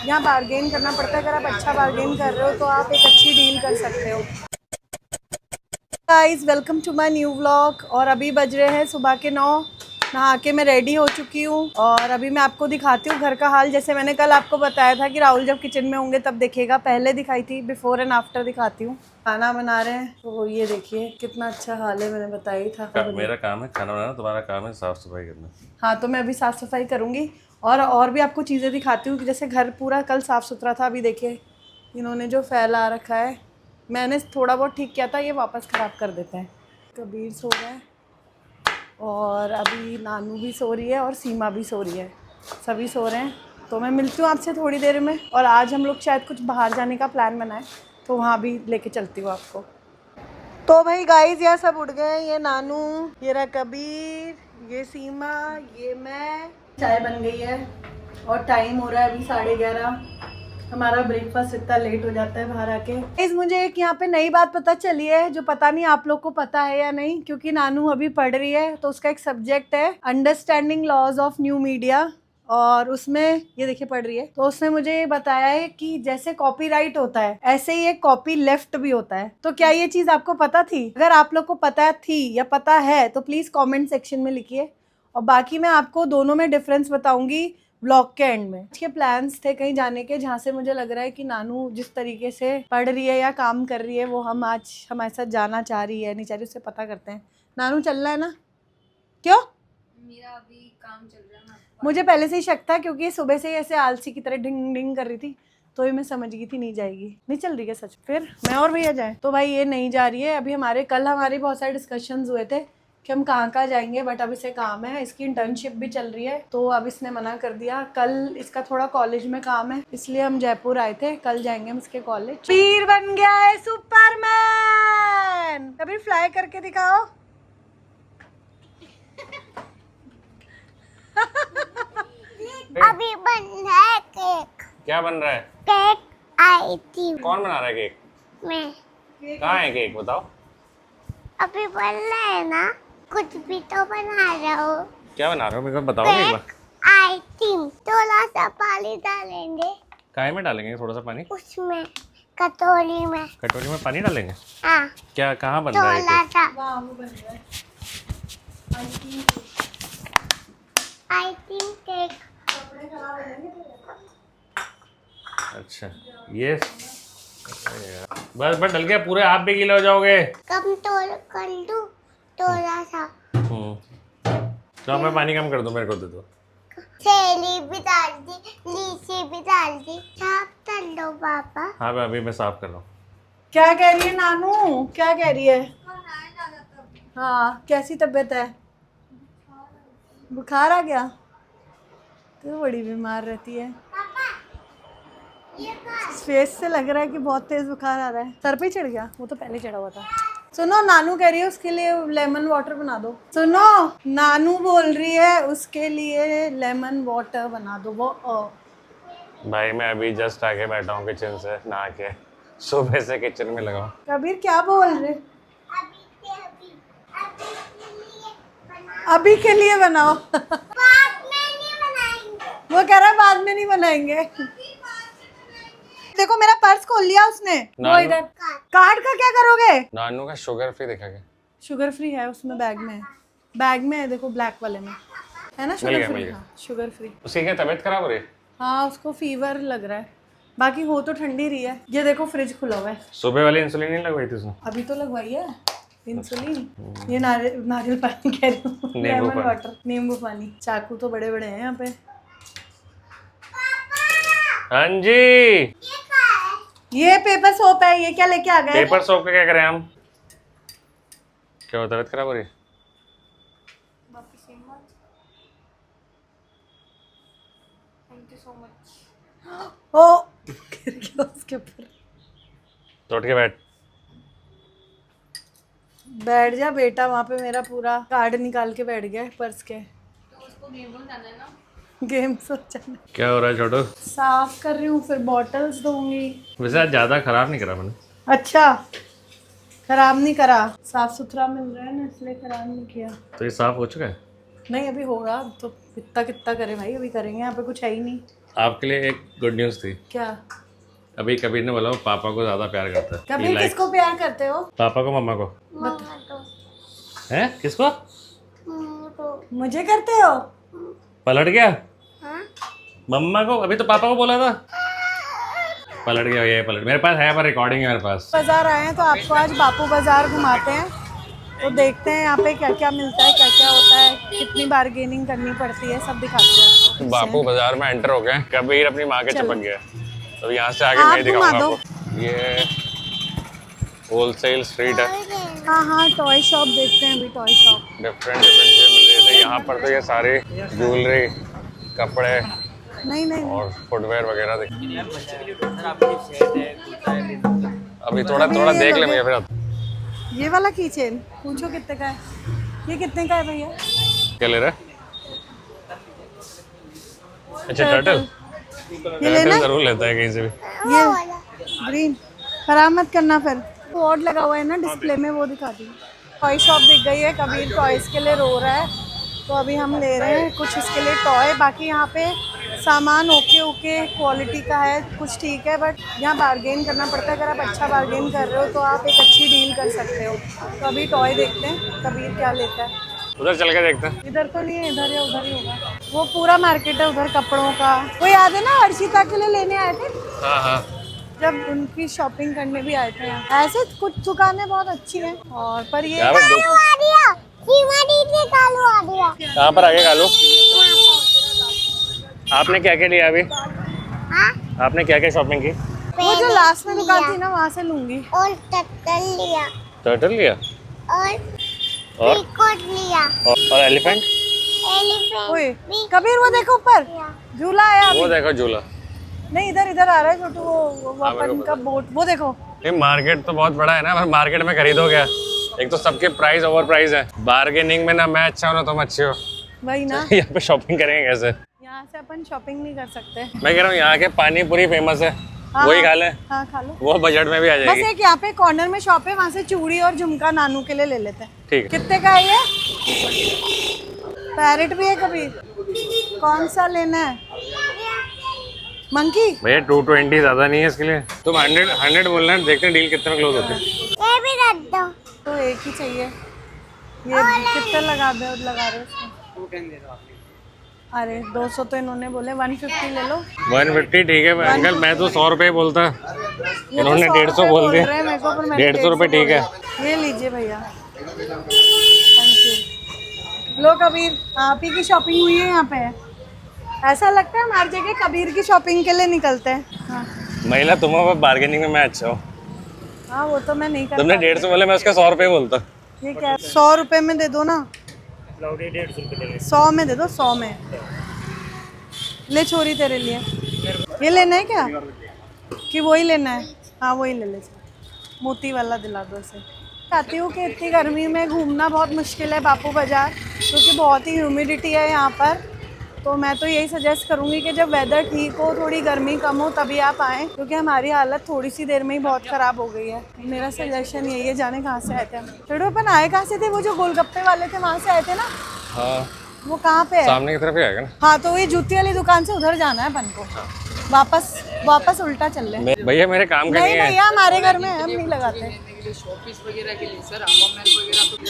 यहाँ बार्गेन करना पड़ता है। अगर आप अच्छा बार्गेन कर रहे हो तो आप एक अच्छी डील कर सकते हो। Guys welcome to my new vlog. और अभी बज रहे हैं सुबह के 9। नहा के मैं रेडी हो चुकी हूँ और अभी मैं आपको दिखाती हूँ घर का हाल। जैसे मैंने कल आपको बताया था कि राहुल जब किचन में होंगे तब देखेगा, पहले दिखाई थी, बिफोर एंड आफ्टर दिखाती हूँ। खाना बना रहे हैं तो ये देखिए कितना अच्छा हाल है, मैंने बताया ही था। मेरा काम है खाना बनाना, तुम्हारा काम है साफ सफाई करना। हाँ तो मैं अभी साफ़ सफाई करूँगी और भी आपको चीज़ें दिखाती हूँ कि जैसे घर पूरा कल साफ़ सुथरा था। अभी देखिए इन्होंने जो फैला रखा है, मैंने थोड़ा बहुत ठीक किया था, ये वापस ख़राब कर देते हैं। कबीर सो रहा है और अभी नानू भी सो रही है और सीमा भी सो रही है, सभी सो रहे हैं। तो मैं मिलती हूँ आपसे थोड़ी देर में। और आज हम लोग शायद कुछ बाहर जाने का प्लान बनाए तो वहाँ भी लेके चलती हूँ आपको। तो भाई गाइस यहाँ सब उठ गए। ये नानू, ये रहा कबीर, ये सीमा, ये मैं। चाय बन गई है और टाइम हो रहा है अभी 11:30। हमारा ब्रेकफास्ट इतना लेट हो जाता है बाहर आके। गाइस मुझे एक यहाँ पे नई बात पता चली है जो पता नहीं आप लोग को पता है या नहीं, क्योंकि नानू अभी पढ़ रही है तो उसका एक सब्जेक्ट है understanding laws of new media. और उसमें ये देखिए पढ़ रही है, तो उसने मुझे ये बताया है कि जैसे कॉपीराइट होता है ऐसे ही एक कॉपी लेफ्ट भी होता है। तो क्या ये चीज आपको पता थी? अगर आप लोग को पता थी या पता है तो प्लीज कमेंट सेक्शन में लिखिए। और बाकी मैं आपको दोनों में डिफरेंस बताऊंगी ब्लॉग के एंड में। इसके प्लान्स थे कहीं जाने के, जहाँ से मुझे लग रहा है कि नानू जिस तरीके से पढ़ रही है या काम कर रही है वो हम आज हमारे साथ जाना चाह रही है नहीं चाह रही, उससे पता करते हैं। नानू चलना है ना? क्यों? मेरा अभी काम चल रहा है। मुझे पहले से ही शक था क्योंकि सुबह से ही ऐसे आलसी की तरह डिंग डिंग कर रही थी, तो ही मैं समझ गई थी नहीं जाएगी। नहीं चल रही है सच? फिर मैं और भैया जाए तो भाई ये नहीं जा रही है। अभी हमारे बहुत सारे डिस्कशंस हुए थे कि हम कहाँ जाएंगे, बट अब इसे काम है, इसकी इंटर्नशिप भी चल रही है तो अब इसने मना कर दिया। कल इसका थोड़ा कॉलेज में काम है इसलिए हम जयपुर आए थे, कल जाएंगे हम इसके कॉलेज। पीर बन गया है सुपरमैन। कभी फ्लाई करके दिखाओ। अभी बन रहा है केक। क्या बन रहा है? केक आई थी कौन बना रहा है केक? मैं। कहाँ है केक बताओ? अभी बन रहा है ना, कुछ भी तो बना रहा हूँ। क्या बना रहे हो मेरे को बताओ एक बार। केक आई थी, थोड़ा सा पानी डालेंगे। काय में डालेंगे थोड़ा सा पानी? उसमें कटोरी में। कटोरी में पानी डालेंगे? हाँ क्या कहाँ बन रहा है थोड़ा केक? सा। वाह वो बन रहा है आई थिंक केक। अच्छा ये बस बस डल गया, पूरे आप भी गीले हो जाओगे। कम तो कर दूँ थोड़ा सा। तो मैं पानी कम कर दूं, मेरे को दे दो। सेली भी डाल दी, लीची भी डाल दी। साफ कर लो पापा। हाँ मैं अभी मैं साफ कर रहा हूँ। क्या कह रही है नानू? क्या कह रही है? हाँ कैसी तबीयत है? बुखार आ गया? तो बड़ी बीमार रहती है। फेस से लग रहा है कि बहुत तेज बुखार आ रहा है। सर पे चढ़ गया? वो तो पहले चढ़ा हुआ था। सुनो नानू कह रही है उसके लिए लेमन वाटर बना दो। सुनो नानू बोल रही है उसके लिए लेमन वाटर बना दो। वो भाई मैं अभी जस्ट आके बैठा हूँ किचन से नहा के, सुबह से किचन में लगा हूँ। कबीर क्या बोल रहे? अभी अभी के अभी के लिए बनाओ। बाद में नहीं बनाएंगे। वो कह रहा है बाद में नहीं बनाएंगे। देखो मेरा पर्स खोल लिया उसने। वो इधर। कार्ड का क्या करोगे? नानू का शुगर फ्री दिखा के। शुगर फ्री है उसमें, बैग में है। बैग में है देखो, ब्लैक वाले में है ना शुगर फ्री। हाँ शुगर फ्री। उसकी क्या तबीयत खराब हो रही है? हाँ उसको फीवर लग रहा है, बाकी हो तो ठंडी रही है। ये देखो फ्रिज खुला हुआ है। सुबह वाली इंसुलिन नहीं लगवाई थी उसने? अभी तो लगवाई है इंसुलिन। ये नारियल पानी कह रही हूँ, नींबू लेमन पानी। वाटर, नींबू पानी। चाकू तो बड़े बड़े हैं यहाँ पे। हाँ जी। ये पेपर सोप है, ये क्या लेके आ गए? पेपर सोप का क्या करें हम? क्या हो तबीयत खराब हो रही है? ओ गिर गया उसके ऊपर। तो उठ के बैठ। बैठ जा बेटा, वहाँ पे मेरा पूरा कार्ड निकाल के बैठ गया पर्स के। तो उसको गेम सोचना। क्या हो रहा है छोटू? साफ कर रही हूँ, फिर बॉटल्स दूंगी। वैसे आज ज्यादा खराब नहीं करा मैंने। अच्छा खराब नहीं करा, साफ सुथरा मिल रहा है ना इसलिए खराब नहीं किया। तो ये साफ हो चुका है? नहीं अभी होगा, तो कितना कितना करे भाई, अभी करेंगे, यहाँ पे कुछ है ही नहीं। आपके लिए एक गुड न्यूज़ थी। क्या? अभी कबीर ने बोला वो पापा को ज़्यादा प्यार करता है। कबीर किसको प्यार करते हो? पापा को, मम्मा को। मम्मा तो हैं? किसको? मम्मा तो मुझे करते हो? पलट गया? हाँ मम्मा को? अभी तो पापा को बोला था। पलट गया ये पलट। मेरे पास है पर रिकॉर्डिंग है मेरे पास। बाजार आए हैं तो आपको आज बापू बाजार घुमाते हैं, तो देखते हैं यहाँ पे क्या क्या मिलता है, क्या क्या होता है, कितनी बार्गेनिंग करनी पड़ती है, सब दिखाते हैं आपको। बापू बाजार में एंटर हो गए। कबीर अपनी माँ के चिपक गया। तो यहाँ से आगे आप मैं दिखाऊंगा घुमा दो। आपको। ये होलसेल स्ट्रीट है। हाँ हाँ, टॉय शॉप देखते हैं अभी, टॉय शॉप। डिफरेंट चीज़ें मिल रही थी यहाँ पर। तो ये सारी ज्वेलरी, कपड़े नहीं नहीं और फुटवेयर वगैरह थे। अभी थोड़ा थोड़ा देख ले भैया फिर। ये वाला की चेन पूछो कितने का है? ये कितने का है भैया? क्या ले रहा है? अच्छा टर्टल। ये लेना है? जरूर लेता है कहीं से भी। ये ग्रीन खराब मत करना फिर। बोर्ड लगा हुआ है ना डिस्प्ले में, वो दिखा दी। टॉय शॉप दिख गई है। कबीर टॉयज के लिए रो रहा है, तो अभी हम ले रहे हैं कुछ इसके लिए टॉय। बाकी यहाँ पे सामान ओके ओके क्वालिटी का है, कुछ ठीक है, बट यहाँ बार्गेन करना पड़ता है। अगर आप अच्छा बार्गेन कर रहे हो तो आप एक अच्छी डील कर सकते हो। तो अभी टॉय देखते हैं कबीर क्या लेता है। उधर चल के देखते हैं। इधर तो नहीं है, इधर या उधर ही होगा। वो पूरा मार्केट है उधर कपड़ों का। वो याद है ना हर्षिता के लिए लेने आए थे हाँ हाँ। जब उनकी शॉपिंग करने भी आए थे यहाँ। ऐसे कुछ दुकानें बहुत अच्छी हैं, और पर ये यहाँ पर दो। आ दिया शिवानी के कालू आ दिया कहाँ पर आगे कालू? आपने क्या क्या लिया अभी? हाँ आपने क्या क्या शॉपिंग की? वो जो लास्ट में दुकान थी ना, वहाँ से लूंगी। और टट्टल लिया टर्टल लिया और पीकॉक लिया और एलिफेंट। ओए एलिफेंट कबीर वो देखो ऊपर झूला आया वो अभी। देखो झूला। नहीं इधर इधर आ रहा है छोटू, वो अपन का बोट। वो देखो ये मार्केट तो बहुत बड़ा है ना, पर मार्केट में खरीदो क्या? एक तो सबके प्राइस ओवर प्राइस है। बार्गेनिंग में ना मैं अच्छा हूँ ना तुम अच्छे हो। वही ना, यहाँ पे शॉपिंग करेंगे कैसे? यहाँ से अपन शॉपिंग नहीं कर सकते। मैं कह रहा हूँ यहाँ के पानी पूरी फेमस है। हाँ, वही खा लें। हाँ खा लो। वो बजट में भी आ बस जाएगी। एक यहाँ पे कॉर्नर में शॉप है, वहाँ से चूड़ी और झुमका नानू के लिए ले लेते हैं। ठीक है। कितने का है ये? पैरेट भी है कबीर, कौन सा लेना है? मंकी? भैया 220 ज्यादा नहीं है इसके लिए। तुम 100 बोलना है, देखते हैं डील कितने में क्लोज होती है। ये भी रख दो तो एक ही चाहिए। ये कितने लगा रहे हो इसमें? अरे 200 तो इन्होंने बोले, 150 ले लो। 150 ठीक है अंकल, मैं तो 100 रुपये बोलता। ये इन्होंने 100 150 बोल रहे हैं दिया। मेरे को, पर मैंने 150 रुपये ठीक है। ये लीजिए भैया, थैंक यू। लो कबीर, आप ही की शॉपिंग हुई है यहाँ पे। ऐसा लगता है हमारी जगह कबीर की शॉपिंग के लिए निकलते हैं। हाँ महिला तुम हो, बार्गेनिंग में मैं अच्छा हूँ। हाँ, वो तो मैं नहीं कर तुमने 150 बोले, मैं उसका 100 रुपये बोलता। ये क्या 100 रुपए में दे दो ना। 100 में दे दो, 100 में। ले छोरी तेरे लिए। ये लेना है क्या कि वही लेना है? हाँ वही ले ले, मोती वाला दिला दो इसे। चाहती हूँ कि इतनी गर्मी में घूमना बहुत मुश्किल है बापू बाजार, क्योंकि बहुत ही ह्यूमिडिटी है यहाँ पर। तो मैं तो यही सजेस्ट करूँगी कि जब वेदर ठीक हो, थोड़ी गर्मी कम हो, तभी आप आएँ, क्योंकि हमारी हालत थोड़ी सी देर में ही बहुत ख़राब हो गई है। मेरा सजेशन यही है। जाने कहाँ से आए थे हम? छोड़ो, अपन आए कहाँ से थे? वो जो गोलगप्पे वाले थे वहाँ से आए थे ना। हाँ वो कहाँ पे है? सामने की तरफ ही आएगा ना। हाँ, तो ये जूती वाली दुकान से उधर जाना है अपन को। वापस उल्टा चल रहे। भैया मेरे काम का नहीं नहीं है। भैया, हमारे घर में है, हम नहीं लगाते।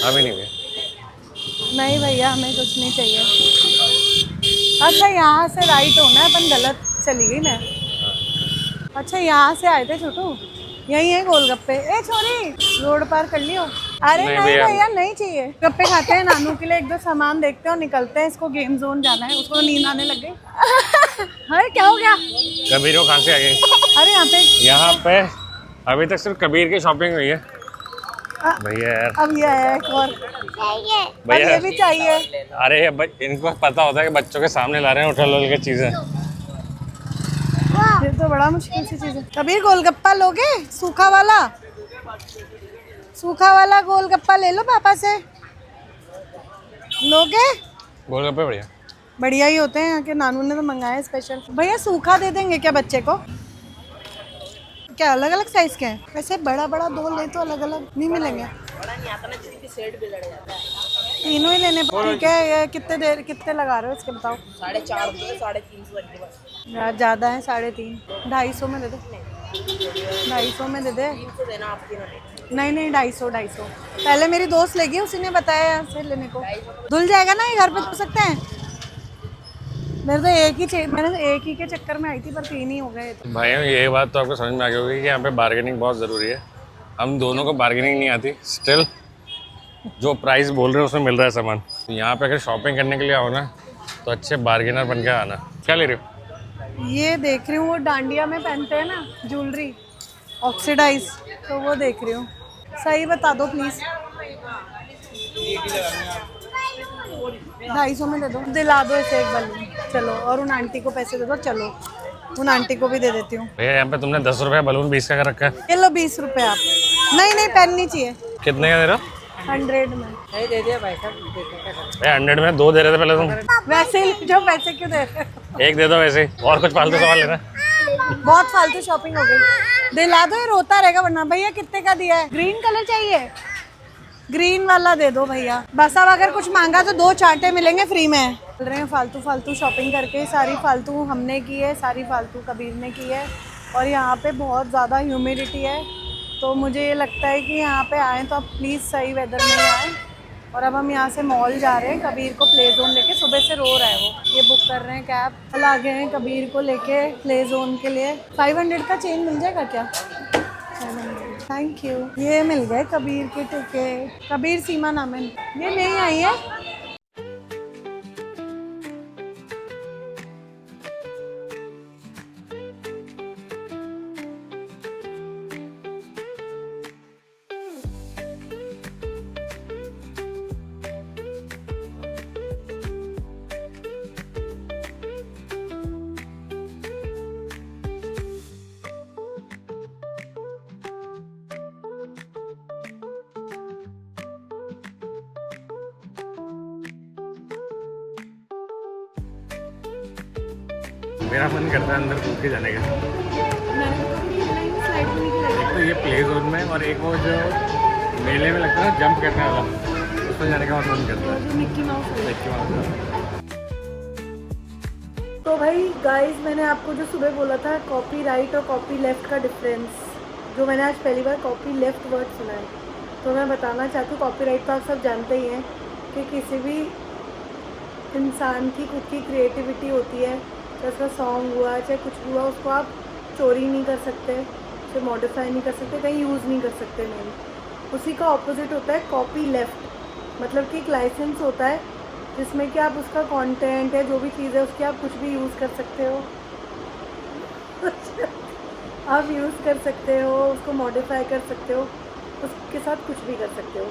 अभी नहीं भैया। नहीं भैया, हमें कुछ नहीं चाहिए। अच्छा यहाँ से राइट होना है, अपन गलत चली गई मैं। अच्छा यहाँ से आए थे छोटू, यही है गोलगप्पे। ए छोरी, रोड पार कर लियो। अरे नहीं नहीं भैया। भैया, नहीं चाहिए। गप्पे खाते हैं, नानू के लिए एक दो सामान देखते हैं और निकलते हैं। इसको गेम जोन जाना है, उसको नींद आने लग गई। अरे क्या हो गया? कबीर को कहाँ से आ गई? अरे यहाँ पे अभी तक सिर्फ कबीर की शॉपिंग हुई है। भैया यार, अब ये आया एक और। चाहिए अब भैया ये भी चाहिए। अरे इनको पता होता है कि बच्चों के सामने ला रहे हैं उठल के चीजें। ये तो बड़ा मुश्किल सी चीज है। कबीर गोलगप्पा लोगे? सूखा वाला गोलगप्पा ले लो पापा से। लोगे? गोलगप्पे बढ़िया। बढ़िया ही होते हैं यहाँ के, नानू ने तो मंगाया स्पेशल। भैया सूखा दे देंगे क्या बच्चे को? क्या अलग अलग साइज के हैं? वैसे बड़ा दो ले तो अलग अलग नहीं मिलेंगे। तीनों ही लेने। ठीक है, ये कितने लगा रहे हो इसके बताओ? 450 350 तक के बस। यार ज़्यादा है 3.5, 250 में दे दे, 250 में दे दे। नहीं नहीं 250 पहले मेरी दोस्त लेगी, उसी ने बताया यहाँ से लेने को। धुल जाएगा ना ये, घर पे धुल सकते हैं। मेरे तो मैंने एक ही के चक्कर में आई थी, पर 3 ही हो गए तो। भाई ये बात तो आपको समझ में आ गई होगी कि यहाँ पे बार्गेनिंग बहुत ज़रूरी है। हम दोनों को बार्गेनिंग नहीं आती, स्टिल जो प्राइस बोल रहे हैं उसमें मिल रहा है सामान। तो यहाँ पे अगर शॉपिंग करने के लिए आओ ना तो अच्छे बार्गेनर बन के आना। क्या ले रहे हो? ये देख रही हूँ, वो डांडिया में पहनते हैं ना ज्वेलरी, ऑक्सीडाइज, तो वो देख रही हूँ। सही बता दो प्लीज़। 250 में दे दो, दिला दो इसे एक बलून। चलो, और उन आंटी को पैसे दे दो। चलो, उन आंटी को भी दे देती हूँ। भैया यहाँ पे तुमने 10 रुपये बलून 20 का कर रखा है। ये लो 20 रुपये आप। नहीं नहीं, पहननी चाहिए। कितने का दे रहे हो? 100 में। नहीं दे दिया भाई साहब। भैया 100 में 2 दे रहे थे पहले तुम। वैसे ही जो पैसे क्यों दे रहे हो? एक दे दो वैसे ही, और कुछ फालतू सामान लेना। बहुत फालतू शॉपिंग हो गई। दिला दो, ये रोता रहेगा वरना। भैया कितने का दिया है? ग्रीन कलर चाहिए, ग्रीन वाला दे दो भैया। बस अब अगर कुछ मांगा तो 2 चांटे मिलेंगे फ्री में। चल रहे हैं फालतू शॉपिंग करके। सारी फालतू हमने की है, सारी फालतू कबीर ने की है। और यहाँ पे बहुत ज़्यादा ह्यूमिडिटी है, तो मुझे ये लगता है कि यहाँ पे आएँ तो आप प्लीज़ सही वेदर में आएँ। और अब हम यहाँ से मॉल जा रहे हैं, कबीर को प्ले जोन लेके। सुबह से रो रहा है वो। ये बुक कर रहे हैं कैब, कल आ गए हैं कबीर को लेके प्ले जोन के लिए। 500 का चेंज मिल जाएगा क्या? Thank you. ये मिल गए कबीर के टिकट। कबीर सीमा नाम है। ये नहीं आई है। मेरा मन करता है अंदर कूद के जाने का। एक तो ये प्ले जोन में, और एक वो जो मेले में लगता है ना जंप करने वाला, उसमें जाने का मन करता है। Mickey mouse. Mickey mouse. तो भाई गाइस, मैंने आपको जो सुबह बोला था कॉपी राइट और कॉपी लेफ्ट का डिफरेंस, जो मैंने आज पहली बार कॉपी लेफ्ट वर्ड सुना है, तो मैं बताना चाहती हूँ। कॉपी राइट तो आप सब जानते ही हैं कि किसी भी इंसान की खुद की क्रिएटिविटी होती है। चाहे उसका सॉन्ग हुआ, चाहे कुछ भी हुआ, उसको आप चोरी नहीं कर सकते, उसे मॉडिफाई नहीं कर सकते, कहीं यूज़ नहीं कर सकते। नहीं, उसी का ऑपोजिट होता है कॉपी लेफ्ट। मतलब कि एक लाइसेंस होता है जिसमें कि आप उसका कंटेंट है, जो भी चीज़ है उसकी आप कुछ भी यूज़ कर सकते हो। आप यूज़ कर सकते हो, उसको मॉडिफाई कर सकते हो, उसके साथ कुछ भी कर सकते हो।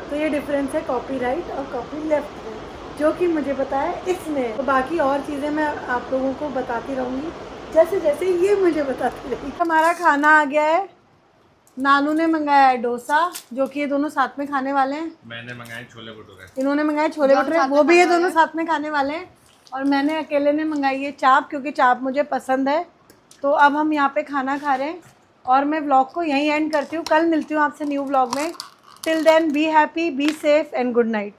तो ये डिफरेंस है कॉपीराइट और कॉपी लेफ्ट में, जो कि मुझे बताया इसने। तो बाकी और चीज़ें मैं आप लोगों को बताती रहूँगी जैसे जैसे ये मुझे बताती रही। हमारा खाना आ गया है। नानू ने मंगाया है डोसा, जो कि ये दोनों साथ में खाने वाले हैं। मैंने मंगाए छोले भटूरे। इन्होंने मंगाए छोले भटूरे, वो भी ये दोनों साथ में खाने वाले हैं। और मैंने अकेले ने मंगाई है चाप, क्योंकि चाप मुझे पसंद है। तो अब हम यहाँ पे खाना खा रहे हैं और मैं व्लॉग को यहीं एंड करती हूँ। कल मिलती हूँ आपसे न्यू व्लॉग में। Till then be happy, be safe and good night.